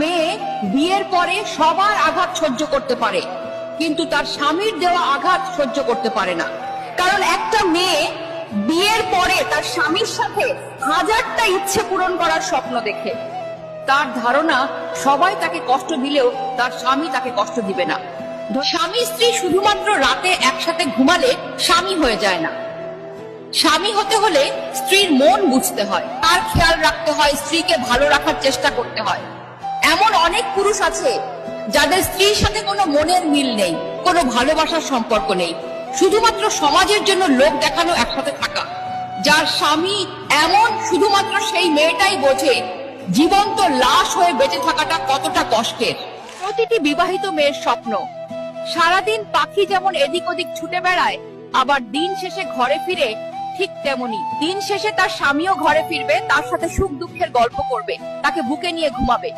মেয়ে বিয়ের পরে সবার আঘাত সহ্য করতে পারে, কিন্তু তার স্বামীর দেওয়া আঘাত সহ্য করতে পারে না। কারণ একটা মেয়ে বিয়ের পরে তার স্বামীর সাথে হাজারটা ইচ্ছে পূরণ করার স্বপ্ন দেখে। তার ধারণা সবাই তাকে কষ্ট দিলেও তার স্বামী তাকে কষ্ট দিবে না। স্বামী স্ত্রী শুধুমাত্র রাতে একসাথে ঘুমালে স্বামী হয়ে যায় না। স্বামী হতে হলে স্ত্রীর মন বুঝতে হয়, তার খেয়াল রাখতে হয়, স্ত্রীকে ভালো রাখার চেষ্টা করতে হয়। এমন অনেক পুরুষ আছে যাদের স্ত্রীর সাথে কোনো মনের মিল নেই, কোনো ভালোবাসার সম্পর্ক নেই, শুধুমাত্র সমাজের জন্য লোক দেখানো একসাথে থাকা। যার স্বামী এমন, শুধুমাত্র সেই মেয়েটাই বোঝে জীবন্ত লাশ হয়ে বেঁচে থাকাটা কতটা কষ্টের। প্রতিটি বিবাহিত মেয়ের স্বপ্ন, সারাদিন পাখি যেমন এদিক ওদিক ছুটে বেড়ায়, আবার দিন শেষে ঘরে ফিরে ঠিক তেমনি দিন শেষে তার স্বামীও ঘরে ফিরবে, তার সাথে সুখ দুঃখের গল্প করবে, তাকে বুকে নিয়ে ঘুমাবে।